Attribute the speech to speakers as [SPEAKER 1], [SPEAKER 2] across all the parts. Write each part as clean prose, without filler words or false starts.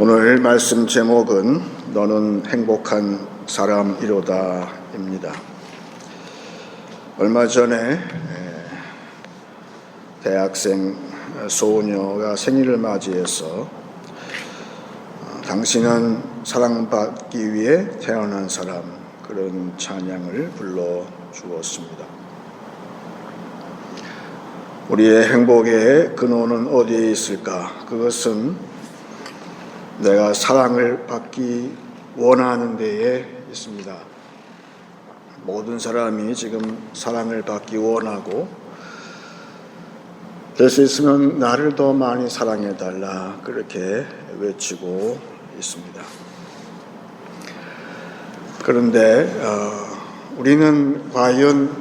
[SPEAKER 1] 오늘 말씀 제목은 너는 행복한 사람이로다입니다. 얼마 전에 대학생 소녀가 생일을 맞이해서 당신은 사랑받기 위해 태어난 사람, 그런 찬양을 불러주었습니다. 우리의 행복의 근원은 어디에 있을까? 그것은 내가 사랑을 받기 원하는 데에 있습니다. 모든 사람이 지금 사랑을 받기 원하고, 될 수 있으면 나를 더 많이 사랑해달라, 그렇게 외치고 있습니다. 그런데 우리는 과연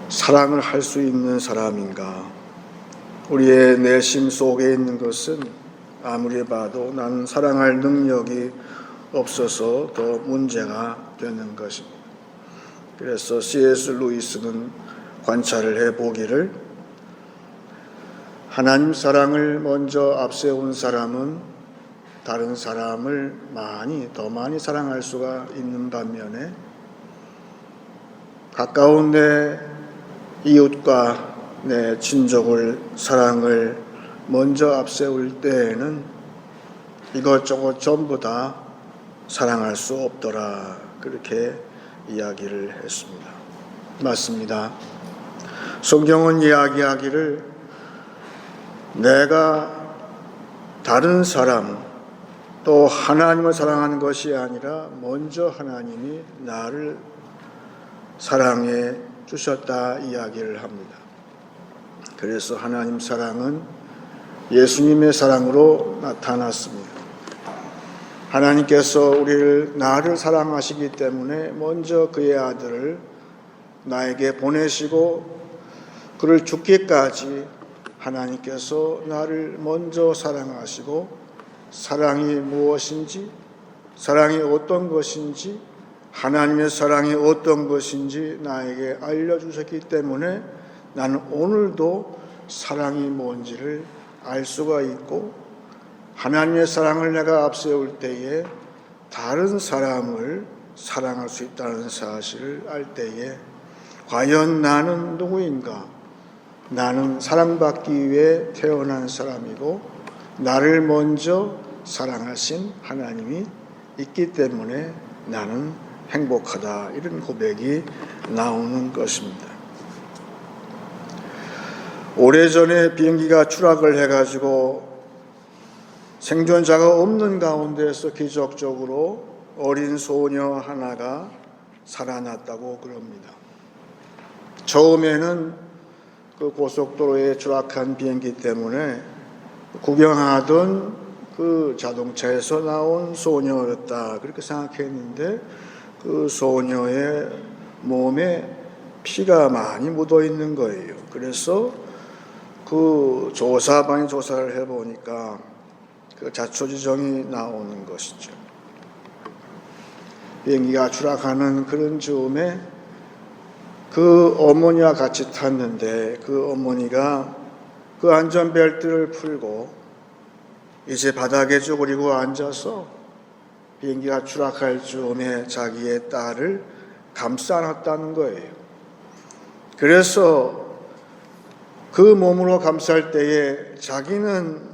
[SPEAKER 1] 사랑을 할 수 있는 사람인가? 우리의 내심 속에 있는 것은 아무리 봐도 나는 사랑할 능력이 없어서 더 문제가 되는 것입니다. 그래서 C.S. 루이스는 관찰을 해보기를, 하나님 사랑을 먼저 앞세운 사람은 다른 사람을 더 많이 사랑할 수가 있는 반면에, 가까운 내 이웃과 내 친족을 사랑을 먼저 앞세울 때에는 이것저것 전부 다 사랑할 수 없더라, 그렇게 이야기를 했습니다. 맞습니다. 성경은 이야기하기를, 내가 다른 사람 또 하나님을 사랑하는 것이 아니라 먼저 하나님이 나를 사랑해 주셨다 이야기를 합니다. 그래서 하나님 사랑은 예수님의 사랑으로 나타났습니다. 하나님께서 나를 사랑하시기 때문에 먼저 그의 아들을 나에게 보내시고, 그를 죽기까지 하나님께서 나를 먼저 사랑하시고, 사랑이 무엇인지, 사랑이 어떤 것인지, 하나님의 사랑이 어떤 것인지 나에게 알려주셨기 때문에 나는 오늘도 사랑이 뭔지를 알 수가 있고, 하나님의 사랑을 내가 앞세울 때에 다른 사람을 사랑할 수 있다는 사실을 알 때에, 과연 나는 누구인가? 나는 사랑받기 위해 태어난 사람이고, 나를 먼저 사랑하신 하나님이 있기 때문에 나는 행복하다, 이런 고백이 나오는 것입니다. 오래전에 비행기가 추락을 해가지고 생존자가 없는 가운데서 기적적으로 어린 소녀 하나가 살아났다고 그럽니다. 처음에는 그 고속도로에 추락한 비행기 때문에 구경하던 그 자동차에서 나온 소녀였다, 그렇게 생각했는데, 그 소녀의 몸에 피가 많이 묻어 있는 거예요. 그래서 그 조사반이 조사를 해보니까 그 자초지종이 나오는 것이죠. 비행기가 추락하는 그런 즈음에 그 어머니와 같이 탔는데, 그 어머니가 그 안전벨트를 풀고 이제 바닥에 쭈그리고 앉아서 비행기가 추락할 즈음에 자기의 딸을 감싸 안았다는 거예요. 그래서 그 몸으로 감쌀 때에 자기는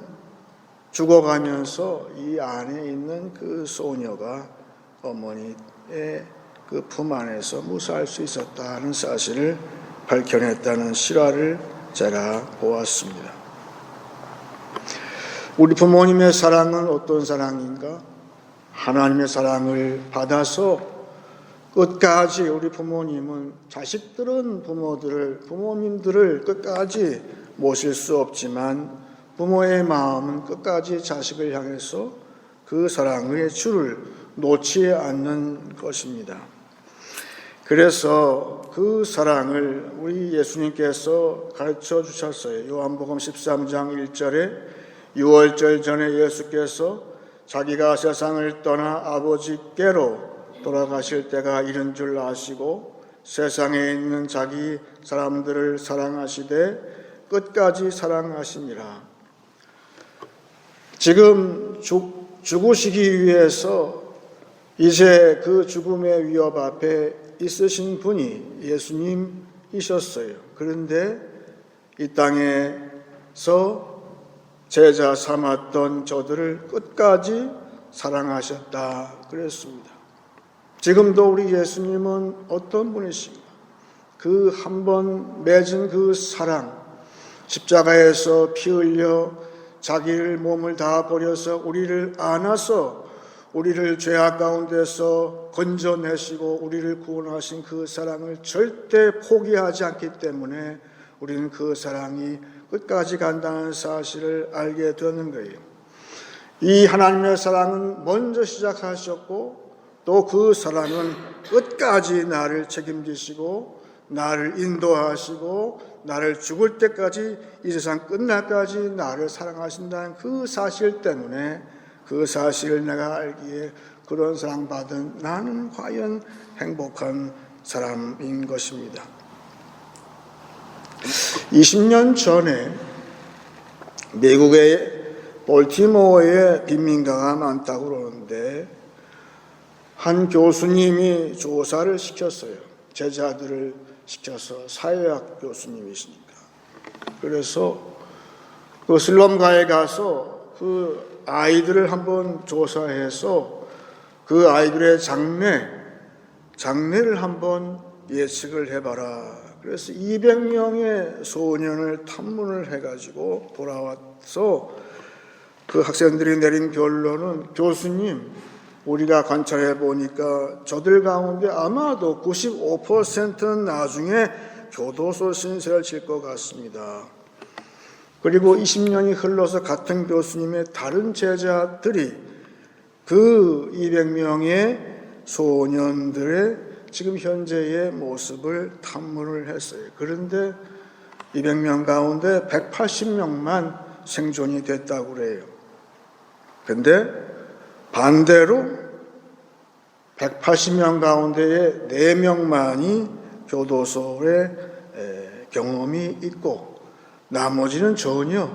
[SPEAKER 1] 죽어가면서 이 안에 있는 그 소녀가 어머니의 그 품 안에서 무사할 수 있었다는 사실을 밝혀냈다는 실화를 제가 보았습니다. 우리 부모님의 사랑은 어떤 사랑인가? 하나님의 사랑을 받아서 끝까지, 우리 부모님은, 자식들은 부모님들을 끝까지 모실 수 없지만 부모의 마음은 끝까지 자식을 향해서 그 사랑의 줄을 놓지 않는 것입니다. 그래서 그 사랑을 우리 예수님께서 가르쳐 주셨어요. 요한복음 13장 1절에 유월절 전에 예수께서 자기가 세상을 떠나 아버지께로 돌아가실 때가 이른 줄 아시고 세상에 있는 자기 사람들을 사랑하시되 끝까지 사랑하시니라. 지금 죽으시기 위해서 이제 그 죽음의 위협 앞에 있으신 분이 예수님이셨어요. 그런데 이 땅에서 제자 삼았던 저들을 끝까지 사랑하셨다 그랬습니다. 지금도 우리 예수님은 어떤 분이신가? 그 한 번 맺은 그 사랑, 십자가에서 피 흘려 자기를 몸을 다 버려서 우리를 안아서 우리를 죄악 가운데서 건져내시고 우리를 구원하신 그 사랑을 절대 포기하지 않기 때문에 우리는 그 사랑이 끝까지 간다는 사실을 알게 되는 거예요. 이 하나님의 사랑은 먼저 시작하셨고 또 그 사랑은 끝까지 나를 책임지시고 나를 인도하시고 나를 죽을 때까지 이 세상 끝날까지 나를 사랑하신다는 그 사실 때문에 그 사실을 내가 알기에 그런 사랑받은 나는 과연 행복한 사람인 것입니다. 20년 전에 미국의 볼티모어에 빈민가가 많다고 그러는데 한 교수님이 조사를 시켰어요. 제자들을 시켜서, 사회학 교수님이시니까. 그래서 그 슬럼가에 가서 그 아이들을 한번 조사해서 그 아이들의 장래를 한번 예측을 해봐라. 그래서 200명의 소년을 탐문을 해가지고 돌아와서 그 학생들이 내린 결론은, 교수님, 우리가 관찰해 보니까 저들 가운데 아마도 95%는 나중에 교도소 신세를 질 것 같습니다. 그리고 20년이 흘러서 같은 교수님의 다른 제자들이 그 200명의 소년들의 지금 현재의 모습을 탐문을 했어요. 그런데 200명 가운데 180명만 생존이 됐다고 그래요. 근데 반대로 180명 가운데에 4명만이 교도소에 경험이 있고 나머지는 전혀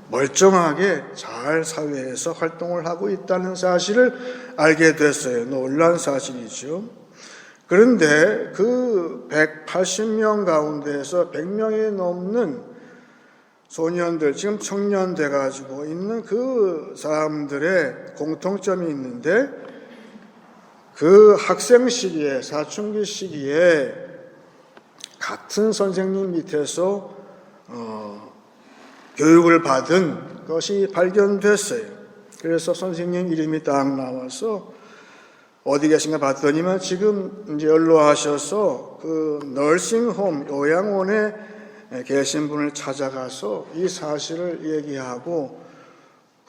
[SPEAKER 1] 멀쩡하게 잘 사회에서 활동을 하고 있다는 사실을 알게 됐어요. 놀란 사실이죠. 그런데 그 180명 가운데에서 100명이 넘는 소년들, 지금 청년 돼가지고 있는 그 사람들의 공통점이 있는데, 그 학생 시기에, 사춘기 시기에 같은 선생님 밑에서 교육을 받은 것이 발견됐어요. 그래서 선생님 이름이 딱 나와서 어디 계신가 봤더니만 지금 이제 연로하셔서 그 너싱홈, 요양원에 계신 분을 찾아가서 이 사실을 얘기하고,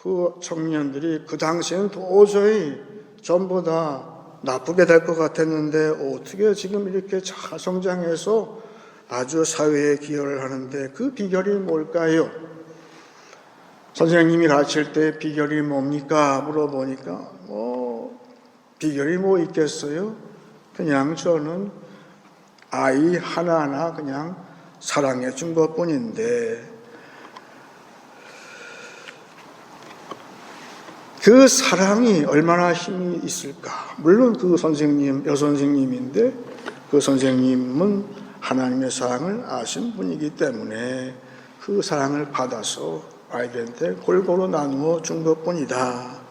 [SPEAKER 1] 그 청년들이 그 당시에는 도저히 전부 다 나쁘게 될 것 같았는데 어떻게 지금 이렇게 잘 성장해서 아주 사회에 기여를 하는데 그 비결이 뭘까요? 선생님이 가르칠 때 비결이 뭡니까? 물어보니까 비결이 뭐 있겠어요? 그냥 저는 아이 하나하나 그냥 사랑해 준 것뿐인데, 그 사랑이 얼마나 힘이 있을까? 물론 그 선생님, 여선생님인데 그 선생님은 하나님의 사랑을 아신 분이기 때문에 그 사랑을 받아서 아이들한테 골고루 나누어 준 것뿐이다.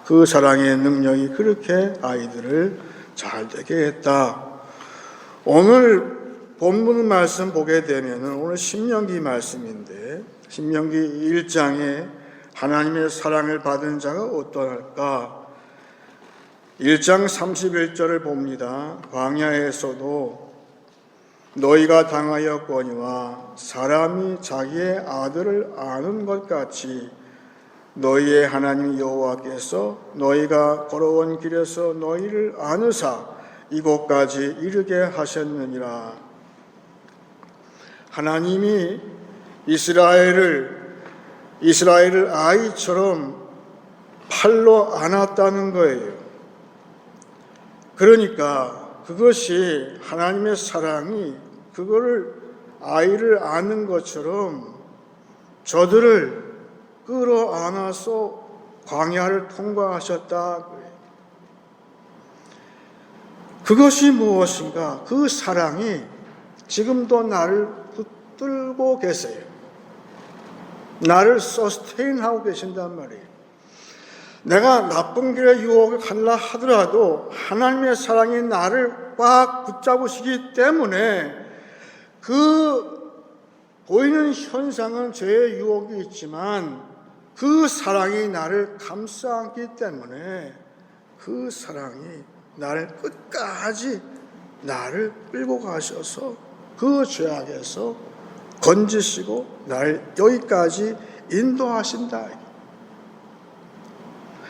[SPEAKER 1] 그 사랑의 능력이 그렇게 아이들을 잘 되게 했다. 오늘 본문 말씀 보게 되면 오늘 신명기 말씀인데, 신명기 1장에 하나님의 사랑을 받은 자가 어떠할까? 1장 31절을 봅니다. 광야에서도 너희가 당하였거니와 사람이 자기의 아들을 아는 것 같이 너희의 하나님 여호와께서 너희가 걸어온 길에서 너희를 안으사 이곳까지 이르게 하셨느니라. 하나님이 이스라엘을 아이처럼 팔로 안았다는 거예요. 그러니까 그것이 하나님의 사랑이 그거를 아이를 안는 것처럼 저들을 끌어안아서 광야를 통과하셨다. 그것이 무엇인가? 그 사랑이 지금도 나를 붙들고 계세요. 나를 서스테인하고 계신단 말이에요. 내가 나쁜 길의 유혹을 갈라 하더라도 하나님의 사랑이 나를 꽉 붙잡으시기 때문에 그 보이는 현상은 죄의 유혹이 있지만 그 사랑이 나를 감싸 안기 때문에 그 사랑이 나를 끝까지 나를 끌고 가셔서 그 죄악에서 건지시고 나를 여기까지 인도하신다.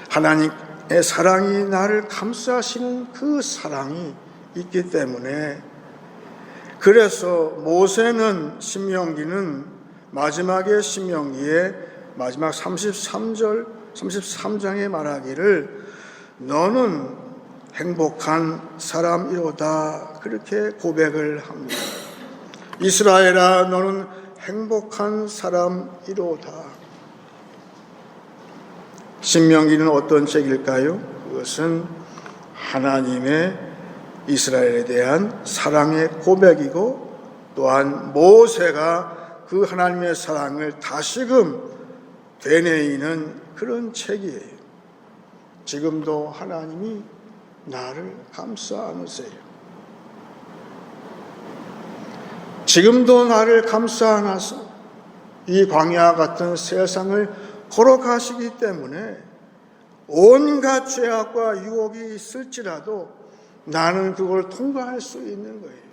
[SPEAKER 1] 하나님의 사랑이 나를 감싸시는 그 사랑이 있기 때문에 그래서 모세는 신명기는 마지막에 신명기에 마지막 33장에 말하기를 너는 행복한 사람이로다 그렇게 고백을 합니다. 이스라엘아 너는 행복한 사람이로다. 신명기는 어떤 책일까요? 그것은 하나님의 이스라엘에 대한 사랑의 고백이고 또한 모세가 그 하나님의 사랑을 다시금 되뇌이는 그런 책이에요. 지금도 하나님이 나를 감싸 안으세요. 지금도 나를 감싸 안아서 이 광야 같은 세상을 걸어가시기 때문에 온갖 죄악과 유혹이 있을지라도 나는 그걸 통과할 수 있는 거예요.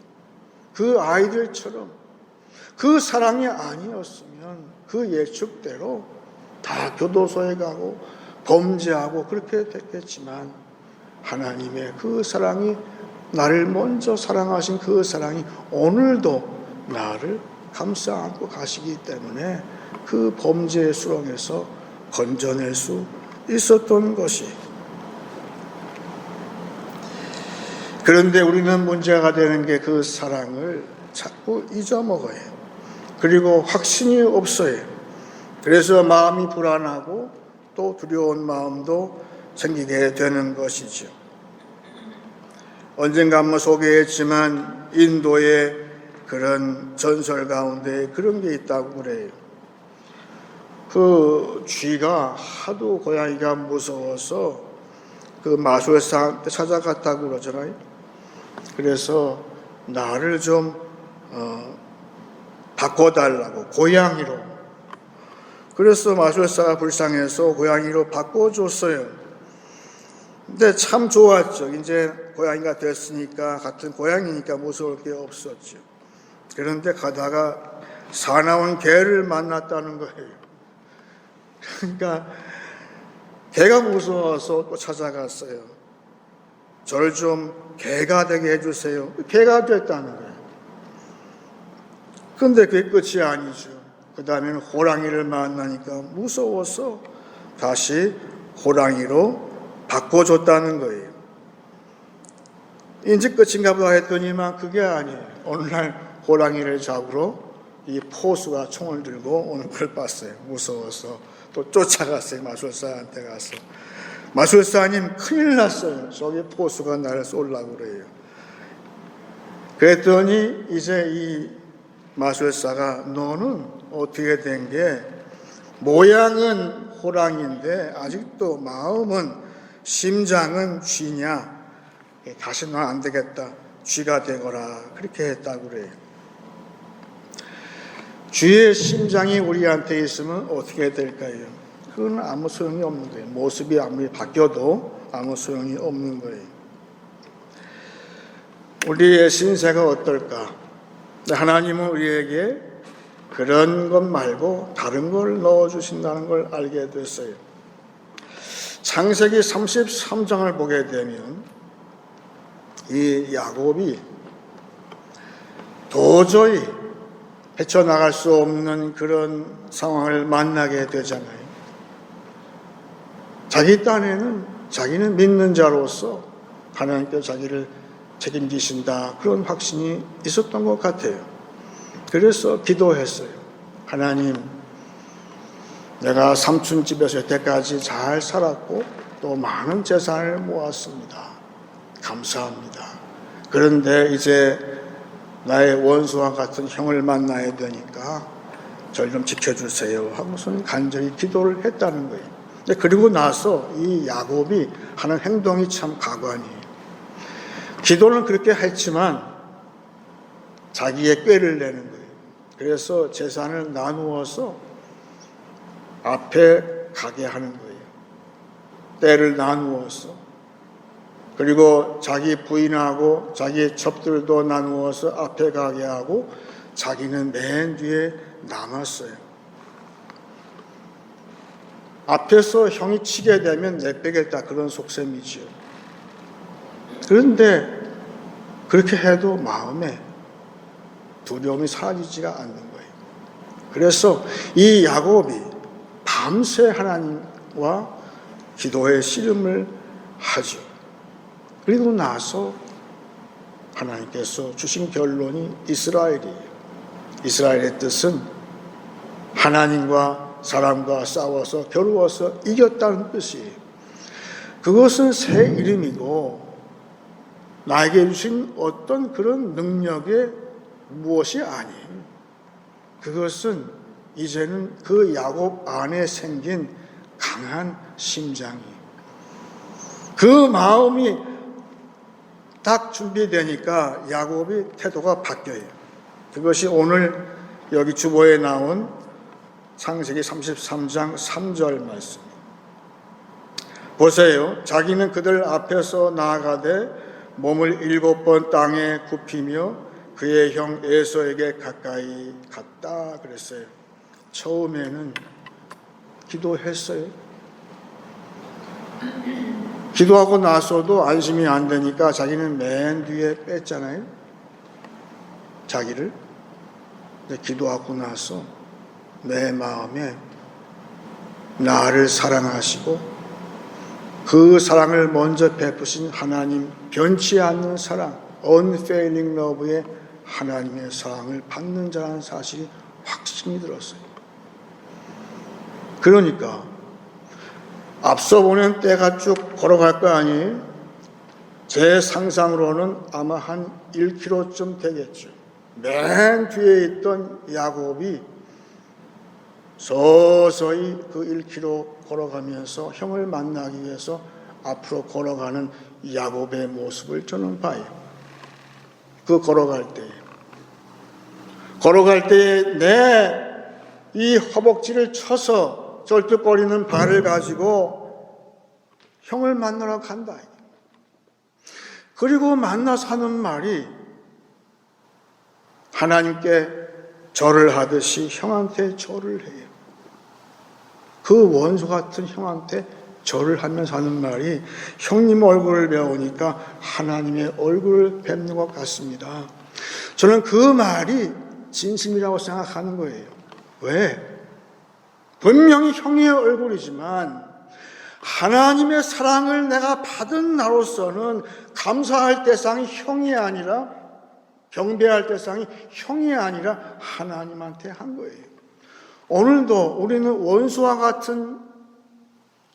[SPEAKER 1] 그 아이들처럼 그 사랑이 아니었으면 그 예측대로 다 교도소에 가고 범죄하고 그렇게 됐겠지만 하나님의 그 사랑이 나를 먼저 사랑하신 그 사랑이 오늘도 나를 감싸 안고 가시기 때문에 그 범죄의 수렁에서 건져낼 수 있었던 것이. 그런데 우리는 문제가 되는 게 그 사랑을 자꾸 잊어먹어요. 그리고 확신이 없어요. 그래서 마음이 불안하고 또 두려운 마음도 생기게 되는 것이죠. 언젠가 한번 소개했지만 인도의 그런 전설 가운데 그런 게 있다고 그래요. 그 쥐가 하도 고양이가 무서워서 그 마술사한테 찾아갔다고 그러잖아요. 그래서 나를 좀 바꿔달라고 고양이로. 그래서 마술사가 불쌍해서 고양이로 바꿔줬어요. 근데 참 좋았죠. 이제 고양이가 됐으니까 같은 고양이니까 무서울 게 없었죠. 그런데 가다가 사나운 개를 만났다는 거예요. 그러니까 개가 무서워서 또 찾아갔어요. 저를 좀 개가 되게 해주세요. 개가 됐다는 거예요. 그런데 그게 끝이 아니죠. 그 다음에는 호랑이를 만나니까 무서워서 다시 호랑이로 바꿔줬다는 거예요. 이제 끝인가 보다 했더니만 그게 아니에요. 오늘날 호랑이를 잡으러 이 포수가 총을 들고 오는 걸 봤어요. 무서워서 또 쫓아갔어요. 마술사한테 가서. 마술사님 큰일 났어요. 저기 포수가 나를 쏠라고 그래요. 그랬더니 이제 이 마술사가 너는 어떻게 된 게 모양은 호랑이인데 아직도 마음은 심장은 쥐냐. 다시 넌 안 되겠다. 쥐가 되거라. 그렇게 했다고 그래요. 쥐의 심장이 우리한테 있으면 어떻게 될까요? 그건 아무 소용이 없는 거예요. 모습이 아무리 바뀌어도 아무 소용이 없는 거예요. 우리의 신세가 어떨까? 하나님은 우리에게 그런 것 말고 다른 걸 넣어주신다는 걸 알게 됐어요. 창세기 33장을 보게 되면 이 야곱이 도저히 헤쳐나갈 수 없는 그런 상황을 만나게 되잖아요. 자기 딴에는 자기는 믿는 자로서 하나님께 자기를 책임지신다 그런 확신이 있었던 것 같아요. 그래서 기도했어요. 하나님, 내가 삼촌 집에서 여태까지 잘 살았고 또 많은 재산을 모았습니다. 감사합니다. 그런데 이제 나의 원수와 같은 형을 만나야 되니까 저를 좀 지켜주세요 하고선 간절히 기도를 했다는 거예요. 그리고 나서 이 야곱이 하는 행동이 참 가관이에요. 기도는 그렇게 했지만 자기의 꾀를 내는 거예요. 그래서 재산을 나누어서 앞에 가게 하는 거예요. 때를 나누어서. 그리고 자기 부인하고 자기 첩들도 나누어서 앞에 가게 하고 자기는 맨 뒤에 남았어요. 앞에서 형이 치게 되면 내 빼겠다, 그런 속셈이지요. 그런데 그렇게 해도 마음에 두려움이 사라지지가 않는 거예요. 그래서 이 야곱이 밤새 하나님과 기도의 씨름을 하죠. 그리고 나서 하나님께서 주신 결론이 이스라엘이에요. 이스라엘의 뜻은 하나님과 사람과 싸워서 겨루어서 이겼다는 뜻이에요. 그것은 새 이름이고 나에게 주신 어떤 그런 능력의 무엇이 아니에요. 그것은 이제는 그 야곱 안에 생긴 강한 심장이에요. 그 마음이 딱 준비되니까 야곱의 태도가 바뀌어요. 그것이 오늘 여기 주보에 나온 창세기 33장 3절 말씀. 보세요. 자기는 그들 앞에서 나아가되 몸을 7번 땅에 굽히며 그의 형 에서에게 가까이 갔다 그랬어요. 처음에는 기도했어요. 기도하고 나서도 안심이 안 되니까 자기는 맨 뒤에 뺐잖아요. 자기를. 근데 기도하고 나서 내 마음에 나를 사랑하시고 그 사랑을 먼저 베푸신 하나님, 변치 않는 사랑, unfailing love의 하나님의 사랑을 받는 자라는 사실이 확신이 들었어요. 그러니까 앞서 보낸 때가 쭉 걸어갈 거 아니에요? 제 상상으로는 아마 한 1km쯤 되겠죠. 맨 뒤에 있던 야곱이 서서히 그 1km 걸어가면서 형을 만나기 위해서 앞으로 걸어가는 야곱의 모습을 저는 봐요. 그 걸어갈 때에 내 이 허벅지를 쳐서 쩔뚝거리는 발을 가지고 형을 만나러 간다. 그리고 만나서 하는 말이 하나님께 절을 하듯이 형한테 절을 해요. 그 원수 같은 형한테 절을 하면서 하는 말이 형님 얼굴을 배우니까 하나님의 얼굴을 뵙는 것 같습니다. 저는 그 말이 진심이라고 생각하는 거예요. 왜? 분명히 형의 얼굴이지만 하나님의 사랑을 내가 받은 나로서는 감사할 대상이 형이 아니라, 경배할 대상이 형이 아니라 하나님한테 한 거예요. 오늘도 우리는 원수와 같은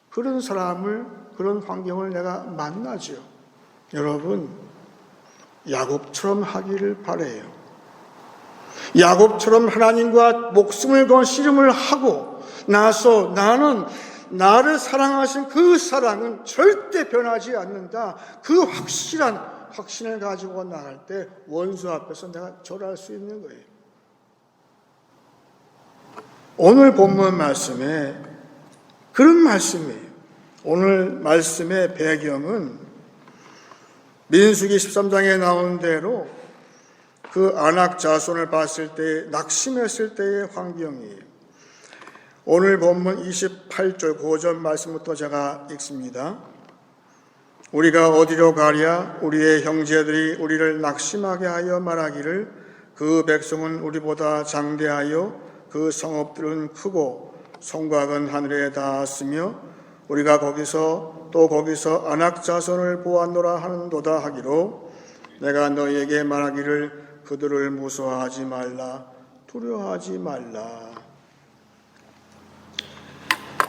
[SPEAKER 1] 그런 사람을, 그런 환경을 내가 만나죠. 여러분, 야곱처럼 하기를 바라요. 야곱처럼 하나님과 목숨을 건 씨름을 하고 나서 나는 나를 사랑하신 그 사랑은 절대 변하지 않는다. 그 확신을 가지고 나갈 때 원수 앞에서 내가 절할 수 있는 거예요. 오늘 본문 말씀에 그런 말씀이에요. 오늘 말씀의 배경은 민수기 13장에 나온 대로 그 아낙 자손을 봤을 때 낙심했을 때의 환경이에요. 오늘 본문 28절 5절 말씀부터 제가 읽습니다. 우리가 어디로 가랴? 우리의 형제들이 우리를 낙심하게 하여 말하기를 그 백성은 우리보다 장대하여 그 성읍들은 크고 성곽은 하늘에 닿았으며 우리가 거기서 아낙 자손을 보았노라 하는도다 하기로 내가 너희에게 말하기를 그들을 무서워하지 말라, 두려워하지 말라.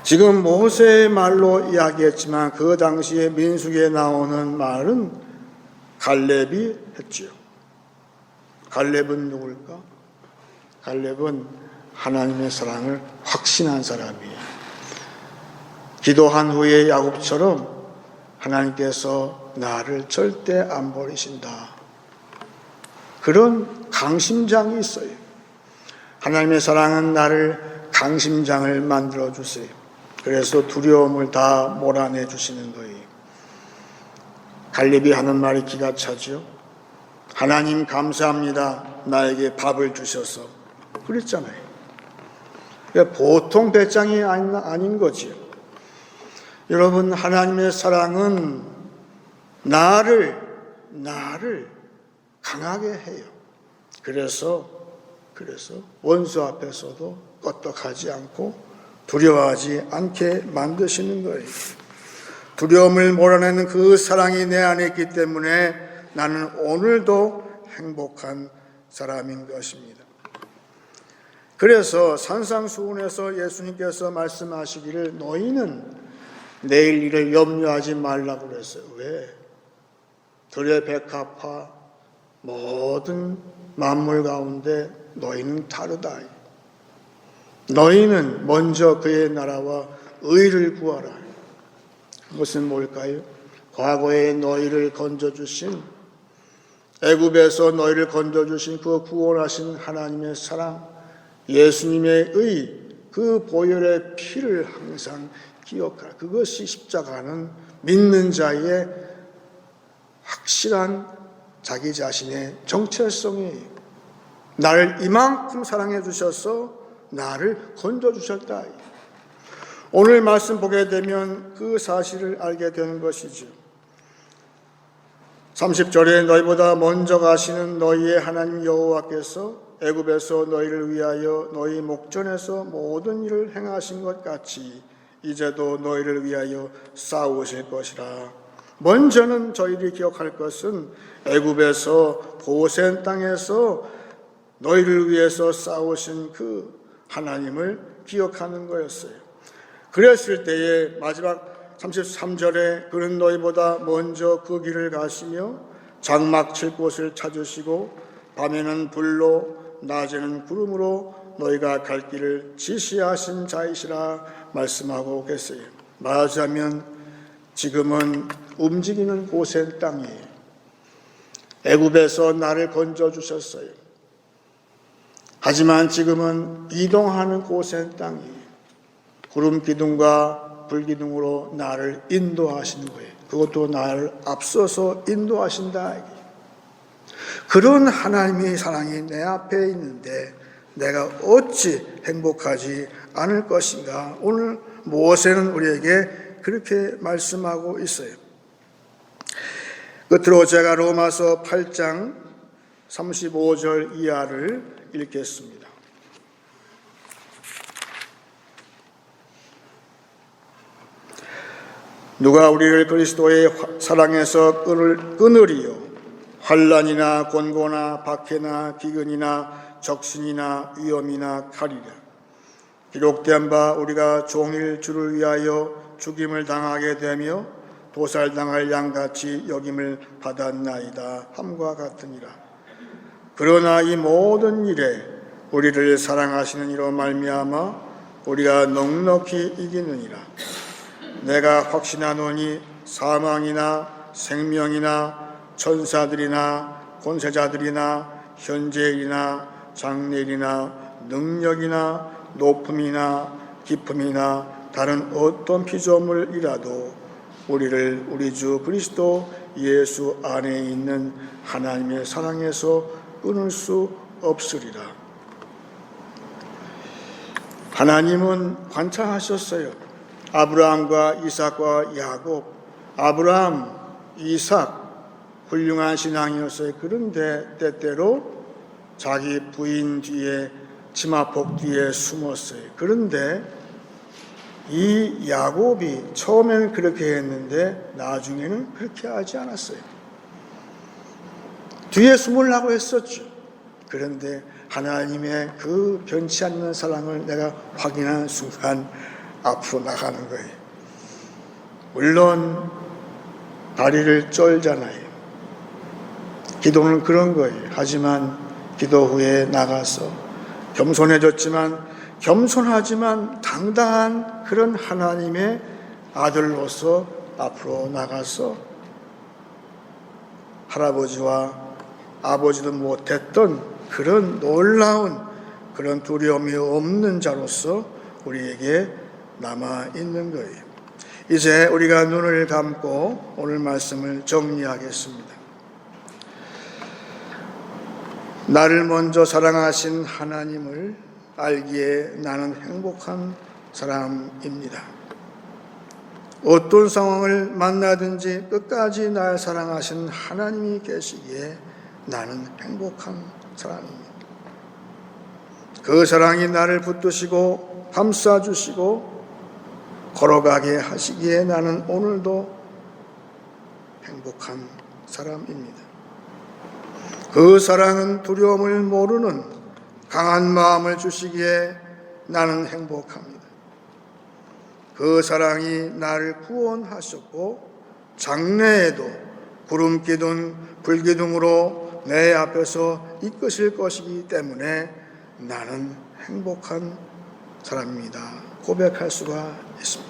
[SPEAKER 1] 지금 모세의 말로 이야기했지만 그 당시에 민수기에 나오는 말은 갈렙이 했지요. 갈렙은 누굴까? 갈렙은 하나님의 사랑을 확신한 사람이에요. 기도한 후에 야곱처럼 하나님께서 나를 절대 안 버리신다. 그런 강심장이 있어요. 하나님의 사랑은 나를 강심장을 만들어 주세요. 그래서 두려움을 다 몰아내 주시는 거예요. 갈렙이 하는 말이 기가 차죠. 하나님 감사합니다. 나에게 밥을 주셔서. 그랬잖아요. 보통 배짱이 아닌 거지요. 여러분, 하나님의 사랑은 나를 강하게 해요. 그래서 원수 앞에서도 껐떡하지 않고 두려워하지 않게 만드시는 거예요. 두려움을 몰아내는 그 사랑이 내 안에 있기 때문에 나는 오늘도 행복한 사람인 것입니다. 그래서 산상수훈에서 예수님께서 말씀하시기를 너희는 내일 일을 염려하지 말라고 그랬어요. 왜? 들의 백합화 모든 만물 가운데 너희는 다르다. 너희는 먼저 그의 나라와 의를 구하라. 그것은 뭘까요? 과거에 너희를 건져주신, 애굽에서 너희를 건져주신 그 구원하신 하나님의 사랑, 예수님의 의, 그 보혈의 피를 항상 기억하라. 그것이 십자가는 믿는 자의 확실한 자기 자신의 정체성이에요. 나를 이만큼 사랑해 주셔서 나를 건져주셨다. 오늘 말씀 보게 되면 그 사실을 알게 되는 것이죠. 30절에 너희보다 먼저 가시는 너희의 하나님 여호와께서 애굽에서 너희를 위하여 너희 목전에서 모든 일을 행하신 것 같이 이제도 너희를 위하여 싸우실 것이라. 먼저는 저희들이 기억할 것은 애굽에서 고센 땅에서 너희를 위해서 싸우신 그 하나님을 기억하는 거였어요. 그랬을 때에 마지막 33절에 그는 너희보다 먼저 그 길을 가시며 장막 칠 곳을 찾으시고 밤에는 불로 낮에는 구름으로 너희가 갈 길을 지시하신 자이시라 말씀하고 계세요. 말하자면 지금은 움직이는 고센 땅이에요. 애굽에서 나를 건져주셨어요. 하지만 지금은 이동하는 고센 땅이에요. 구름 기둥과 불 기둥으로 나를 인도하시는 거예요. 그것도 나를 앞서서 인도하신다. 그런 하나님의 사랑이 내 앞에 있는데 내가 어찌 행복하지 않을 것인가. 오늘 모세는 우리에게 그렇게 말씀하고 있어요. 끝으로 제가 로마서 8장 35절 이하를 읽겠습니다. 누가 우리를 그리스도의 사랑에서 끊으리요? 환난이나 곤고나 박해나 기근이나 적신이나 위험이나 칼이라. 기록된 바 우리가 종일 주를 위하여 죽임을 당하게 되며 도살당할 양같이 여김을 받았나이다 함과 같으니라. 그러나 이 모든 일에 우리를 사랑하시는 이로 말미암아 우리가 넉넉히 이기느니라. 내가 확신하노니 사망이나 생명이나 천사들이나 권세자들이나 현재일이나 장래일이나 능력이나 높음이나 깊음이나 다른 어떤 피조물이라도 우리를 우리 주 그리스도 예수 안에 있는 하나님의 사랑에서 끊을 수 없으리라. 하나님은 관찰하셨어요. 아브라함과 이삭과 야곱, 아브라함, 이삭 훌륭한 신앙이었어요. 그런데 때때로 자기 부인 뒤에 치마폭 뒤에 숨었어요. 그런데 이 야곱이 처음에는 그렇게 했는데 나중에는 그렇게 하지 않았어요. 뒤에 숨으려고 했었죠. 그런데 하나님의 그 변치 않는 사랑을 내가 확인하는 순간 앞으로 나가는 거예요. 물론 다리를 쩔잖아요. 기도는 그런 거예요. 하지만 기도 후에 나가서 겸손하지만 당당한 그런 하나님의 아들로서 앞으로 나가서 할아버지와 아버지도 못했던 그런 놀라운 그런 두려움이 없는 자로서 우리에게 남아있는 거예요. 이제 우리가 눈을 감고 오늘 말씀을 정리하겠습니다. 나를 먼저 사랑하신 하나님을 알기에 나는 행복한 사람입니다. 어떤 상황을 만나든지 끝까지 날 사랑하신 하나님이 계시기에 나는 행복한 사람입니다. 그 사랑이 나를 붙드시고 감싸주시고 걸어가게 하시기에 나는 오늘도 행복한 사람입니다. 그 사랑은 두려움을 모르는 강한 마음을 주시기에 나는 행복합니다. 그 사랑이 나를 구원하셨고 장래에도 구름 기둥 불기둥으로 내 앞에서 이끄실 것이기 때문에 나는 행복한 사람입니다. 고백할 수가 있습니다.